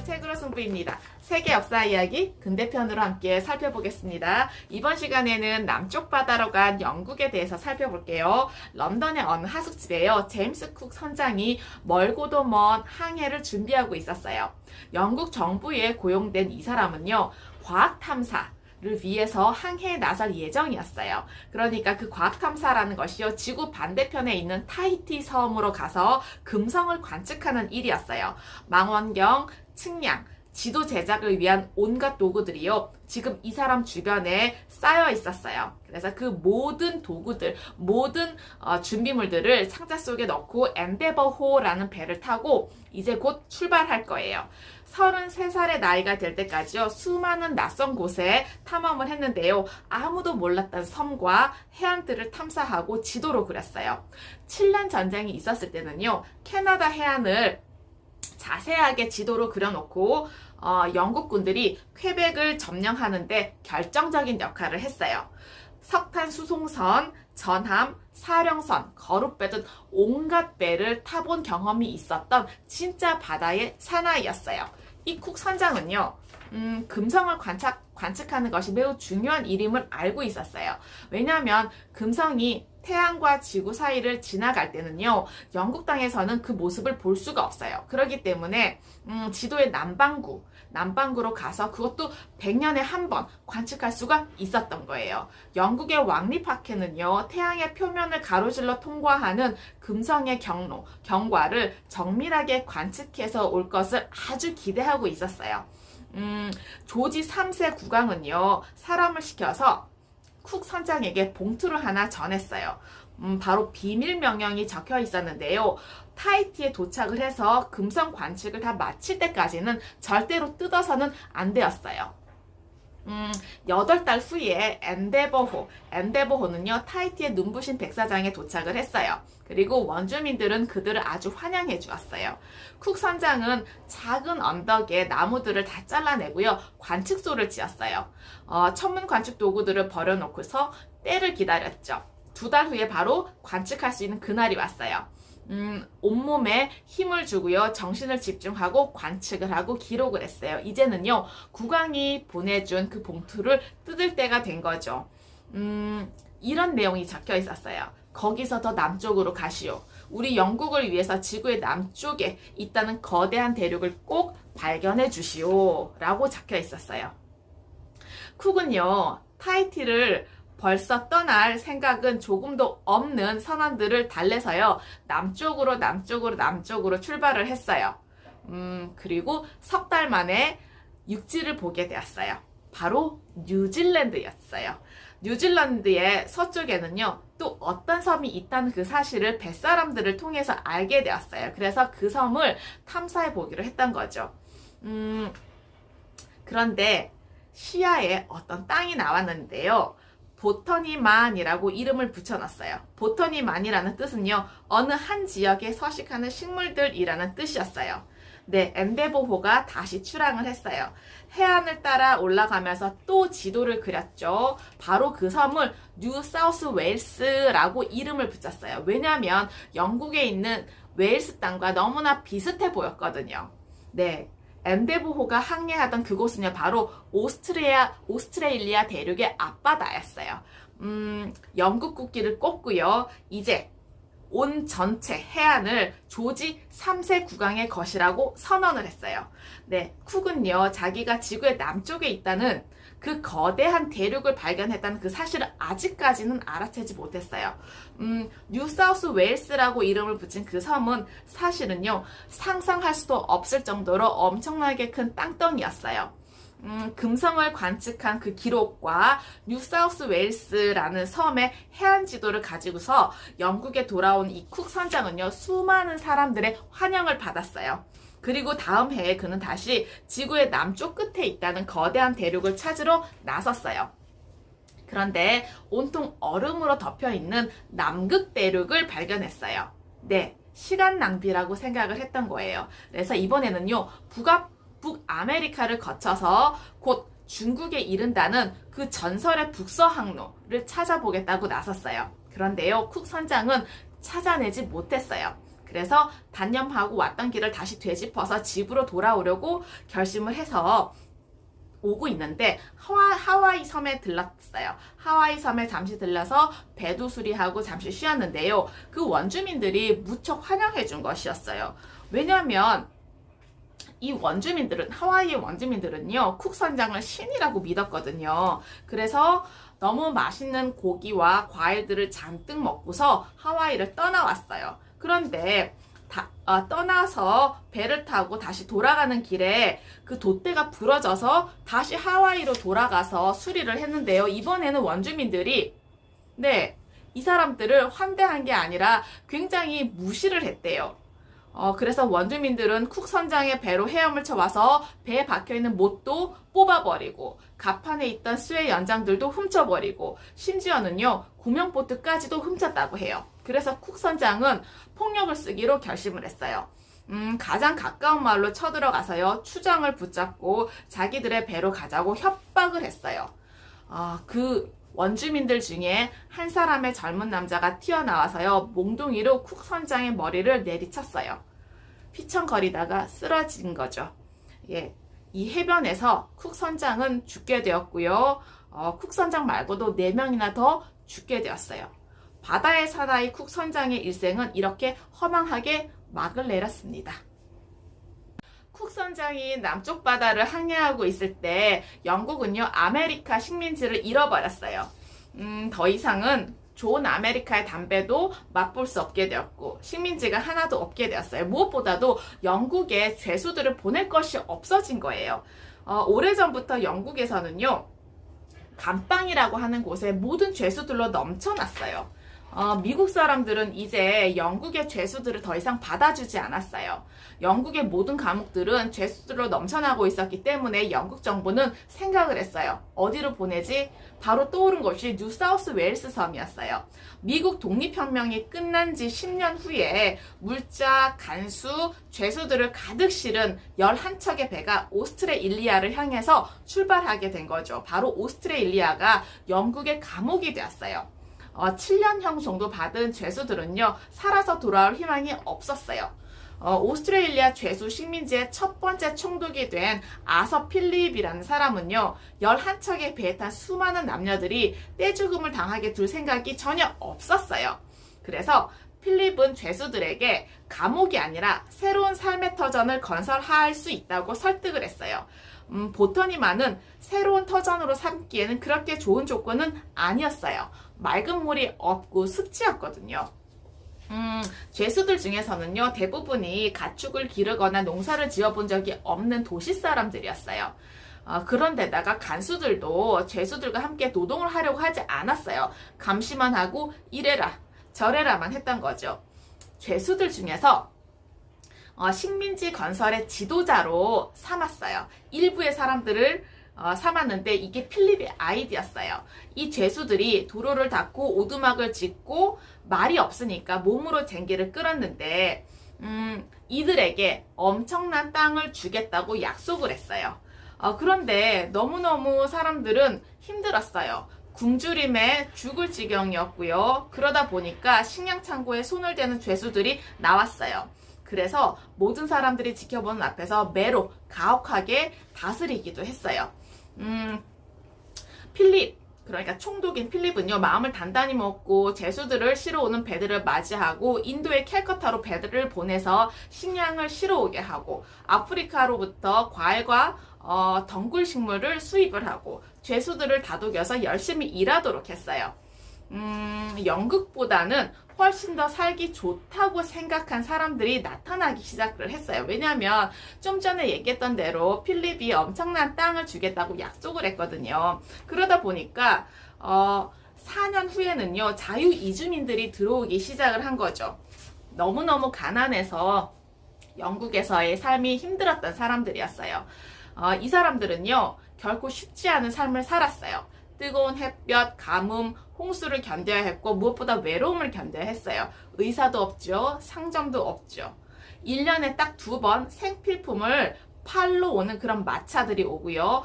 책으로 승부입니다. 세계 역사 이야기 근대편으로 함께 살펴보겠습니다. 이번 시간에는 남쪽 바다로 간 영국에 대해서 살펴볼게요. 런던의 어느 하숙집에요. 제임스 쿡 선장이 멀고도 먼 항해를 준비하고 있었어요. 영국 정부에 고용된 이 사람은요, 과학 탐사 를 위해서 항해에 나설 예정이었어요. 그러니까 그 과학탐사라는 것이요, 지구 반대편에 있는 타히티 섬으로 가서 금성을 관측하는 일이었어요. 망원경, 측량, 지도 제작을 위한 온갖 도구들이요, 지금 이 사람 주변에 쌓여 있었어요. 그래서 그 모든 도구들, 모든 준비물들을 상자 속에 넣고 엔데버호라는 배를 타고 이제 곧 출발할 거예요. 33살의 나이가 될 때까지요, 수많은 낯선 곳에 탐험을 했는데요, 아무도 몰랐던 섬과 해안들을 탐사하고 지도로 그렸어요. 7년 전쟁이 있었을 때는요, 캐나다 해안을 자세하게 지도로 그려놓고 영국군들이 퀘벡을 점령하는데 결정적인 역할을 했어요. 석탄 수송선, 전함, 사령선, 거룻배 등 온갖 배를 타본 경험이 있었던 진짜 바다의 사나이였어요. 이 쿡 선장은요, 금성을 관측하는 것이 매우 중요한 일임을 알고 있었어요. 왜냐하면 금성이 태양과 지구 사이를 지나갈 때는요, 영국 땅에서는 그 모습을 볼 수가 없어요. 그렇기 때문에 지도의 남반구로 가서 그것도 100년에 한 번 관측할 수가 있었던 거예요. 영국의 왕립학회는요, 태양의 표면을 가로질러 통과하는 금성의 경과를 정밀하게 관측해서 올 것을 아주 기대하고 있었어요. 조지 3세 국왕은요, 사람을 시켜서 쿡 선장에게 봉투를 하나 전했어요. 바로 비밀 명령이 적혀 있었는데요, 타히티에 도착을 해서 금성 관측을 다 마칠 때까지는 절대로 뜯어서는 안 되었어요. 8달 후에 엔데버호는요, 타히티의 눈부신 백사장에 도착을 했어요. 그리고 원주민들은 그들을 아주 환영해 주었어요. 쿡 선장은 작은 언덕에 나무들을 다 잘라내고요, 관측소를 지었어요. 천문 관측 도구들을 버려놓고서 때를 기다렸죠. 2달 후에 바로 관측할 수 있는 그날이 왔어요. 온몸에 힘을 주고요, 정신을 집중하고 관측을 하고 기록을 했어요. 이제는요, 국왕이 보내준 그 봉투를 뜯을 때가 된 거죠. 이런 내용이 적혀 있었어요. 거기서 더 남쪽으로 가시오. 우리 영국을 위해서 지구의 남쪽에 있다는 거대한 대륙을 꼭 발견해 주시오. 라고 적혀 있었어요. 쿡은요, 타히티를 벌써 떠날 생각은 조금도 없는 선원들을 달래서요, 남쪽으로 출발을 했어요. 그리고 석 달 만에 육지를 보게 되었어요. 바로 뉴질랜드였어요. 뉴질랜드의 서쪽에는요, 또 어떤 섬이 있다는 그 사실을 뱃사람들을 통해서 알게 되었어요. 그래서 그 섬을 탐사해 보기로 했던 거죠. 그런데 시야에 어떤 땅이 나왔는데요, 보터니만이라고 이름을 붙여놨어요. 보터니만이라는 뜻은요, 어느 한 지역에 서식하는 식물들이라는 뜻이었어요. 네, 엔데버호가 다시 출항을 했어요. 해안을 따라 올라가면서 또 지도를 그렸죠. 바로 그 섬을 뉴 사우스 웨일스라고 이름을 붙였어요. 왜냐하면 영국에 있는 웨일스 땅과 너무나 비슷해 보였거든요. 네. 엔데버호가 항해하던 그곳은요, 바로 오스트레일리아 대륙의 앞바다였어요. 영국 국기를 꽂고요, 이제 온 전체 해안을 조지 3세 국왕의 것이라고 선언을 했어요. 네, 쿡은요, 자기가 지구의 남쪽에 있다는 그 거대한 대륙을 발견했다는 그 사실을 아직까지는 알아채지 못했어요. 뉴 사우스 웨일스라고 이름을 붙인 그 섬은 사실은요, 상상할 수도 없을 정도로 엄청나게 큰 땅덩이였어요. 금성을 관측한 그 기록과 뉴 사우스 웨일스라는 섬의 해안 지도를 가지고서 영국에 돌아온 이 쿡 선장은요, 수많은 사람들의 환영을 받았어요. 그리고 다음 해에 그는 다시 지구의 남쪽 끝에 있다는 거대한 대륙을 찾으러 나섰어요. 그런데 온통 얼음으로 덮여있는 남극 대륙을 발견했어요. 네, 시간 낭비라고 생각을 했던 거예요. 그래서 이번에는요, 북아메리카를 거쳐서 곧 중국에 이른다는 그 전설의 북서 항로를 찾아보겠다고 나섰어요. 그런데요, 쿡 선장은 찾아내지 못했어요. 그래서 단념하고 왔던 길을 다시 되짚어서 집으로 돌아오려고 결심을 해서 오고 있는데 하와이 섬에 들렀어요. 하와이 섬에 잠시 들러서 배도 수리하고 잠시 쉬었는데요. 그 원주민들이 무척 환영해 준 것이었어요. 왜냐하면 이 원주민들은, 하와이의 원주민들은요, 쿡 선장을 신이라고 믿었거든요. 그래서 너무 맛있는 고기와 과일들을 잔뜩 먹고서 하와이를 떠나왔어요. 그런데 떠나서 배를 타고 다시 돌아가는 길에 그 돛대가 부러져서 다시 하와이로 돌아가서 수리를 했는데요. 이번에는 원주민들이 이 사람들을 환대한 게 아니라 굉장히 무시를 했대요. 그래서 원주민들은 쿡 선장의 배로 헤엄을 쳐와서 배에 박혀있는 못도 뽑아버리고 갑판에 있던 쇠 연장들도 훔쳐버리고 심지어는요 구명보트까지도 훔쳤다고 해요. 그래서 쿡 선장은 폭력을 쓰기로 결심을 했어요. 가장 가까운 마을로 쳐들어가서요 추장을 붙잡고 자기들의 배로 가자고 협박을 했어요. 그 원주민들 중에 한 사람의 젊은 남자가 튀어나와서요 몽둥이로 쿡 선장의 머리를 내리쳤어요. 휘청거리다가 쓰러진 거죠. 이 해변에서 쿡 선장은 죽게 되었고요. 쿡 선장 말고도 4명이나 더 죽게 되었어요. 바다에 사나이 쿡 선장의 일생은 이렇게 허망하게 막을 내렸습니다. 쿡 선장이 남쪽 바다를 항해하고 있을 때 영국은요 아메리카 식민지를 잃어버렸어요. 더 이상은 좋은 아메리카의 담배도 맛볼 수 없게 되었고 식민지가 하나도 없게 되었어요. 무엇보다도 영국에 죄수들을 보낼 것이 없어진 거예요. 오래전부터 영국에서는요 감방이라고 하는 곳에 모든 죄수들로 넘쳐났어요. 미국 사람들은 이제 영국의 죄수들을 더 이상 받아주지 않았어요. 영국의 모든 감옥들은 죄수들로 넘쳐나고 있었기 때문에 영국 정부는 생각을 했어요. 어디로 보내지? 바로 떠오른 곳이 뉴사우스 웨일스 섬이었어요. 미국 독립혁명이 끝난 지 10년 후에 물자, 간수, 죄수들을 가득 실은 11척의 배가 오스트레일리아를 향해서 출발하게 된 거죠. 바로 오스트레일리아가 영국의 감옥이 되었어요. 7년형 정도 받은 죄수들은요 살아서 돌아올 희망이 없었어요. 오스트레일리아 죄수 식민지의 첫 번째 총독이 된 아서 필립이라는 사람은요 11척의 배에 탄 수많은 남녀들이 떼죽음을 당하게 둘 생각이 전혀 없었어요. 그래서 필립은 죄수들에게 감옥이 아니라 새로운 삶의 터전을 건설할 수 있다고 설득을 했어요. 보터니만은 새로운 터전으로 삼기에는 그렇게 좋은 조건은 아니었어요. 맑은 물이 없고 습지였거든요. 죄수들 중에서는요 대부분이 가축을 기르거나 농사를 지어본 적이 없는 도시 사람들이었어요. 그런데다가 간수들도 죄수들과 함께 노동을 하려고 하지 않았어요. 감시만 하고 이래라 저래라만 했던 거죠. 죄수들 중에서 식민지 건설의 지도자로 삼았어요. 일부의 사람들을 삼았는데 이게 필립의 아이디어였어요. 이 죄수들이 도로를 닦고 오두막을 짓고 말이 없으니까 몸으로 쟁기를 끌었는데 이들에게 엄청난 땅을 주겠다고 약속을 했어요. 그런데 너무너무 사람들은 힘들었어요. 굶주림에 죽을 지경이었고요. 그러다 보니까 식량창고에 손을 대는 죄수들이 나왔어요. 그래서 모든 사람들이 지켜보는 앞에서 매로 가혹하게 다스리기도 했어요. 필립, 그러니까 총독인 필립은요 마음을 단단히 먹고 죄수들을 실어오는 배들을 맞이하고 인도의 캘커타로 배들을 보내서 식량을 실어오게 하고 아프리카로부터 과일과 덩굴 식물을 수입을 하고 죄수들을 다독여서 열심히 일하도록 했어요. 영국보다는 훨씬 더 살기 좋다고 생각한 사람들이 나타나기 시작을 했어요. 왜냐하면 좀 전에 얘기했던 대로 필립이 엄청난 땅을 주겠다고 약속을 했거든요. 그러다 보니까 4년 후에는요 자유 이주민들이 들어오기 시작을 한 거죠. 너무너무 가난해서 영국에서의 삶이 힘들었던 사람들이었어요. 이 사람들은요 결코 쉽지 않은 삶을 살았어요. 뜨거운 햇볕, 가뭄, 홍수를 견뎌야 했고 무엇보다 외로움을 견뎌야 했어요. 의사도 없죠. 상점도 없죠. 1년에 딱 2번 생필품을 팔러 오는 그런 마차들이 오고요.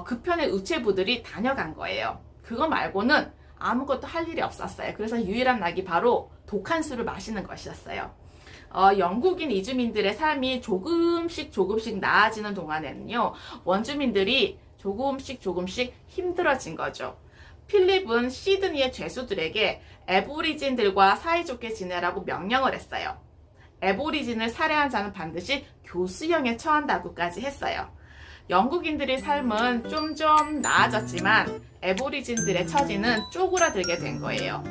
그 편의 우체부들이 다녀간 거예요. 그거 말고는 아무것도 할 일이 없었어요. 그래서 유일한 낙이 바로 독한 술을 마시는 것이었어요. 영국인 이주민들의 삶이 조금씩 나아지는 동안에는요, 원주민들이 조금씩 힘들어진 거죠. 필립은 시드니의 죄수들에게 애보리진들과 사이좋게 지내라고 명령을 했어요. 애보리진을 살해한 자는 반드시 교수형에 처한다고까지 했어요. 영국인들의 삶은 좀 나아졌지만 애보리진들의 처지는 쪼그라들게 된 거예요.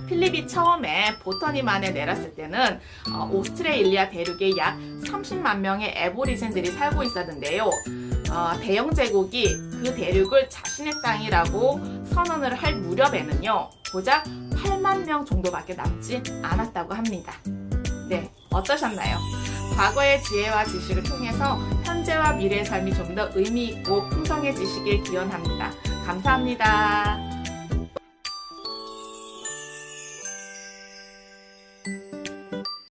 필립이 처음에 보터니만에 내렸을 때는 오스트레일리아 대륙에 약 30만 명의 애보리진들이 살고 있었는데요. 대영 제국이 그 대륙을 자신의 땅이라고 선언을 할 무렵에는요, 고작 8만 명 정도밖에 남지 않았다고 합니다. 네, 어떠셨나요? 과거의 지혜와 지식을 통해서 현재와 미래의 삶이 좀 더 의미 있고 풍성해지시길 기원합니다. 감사합니다.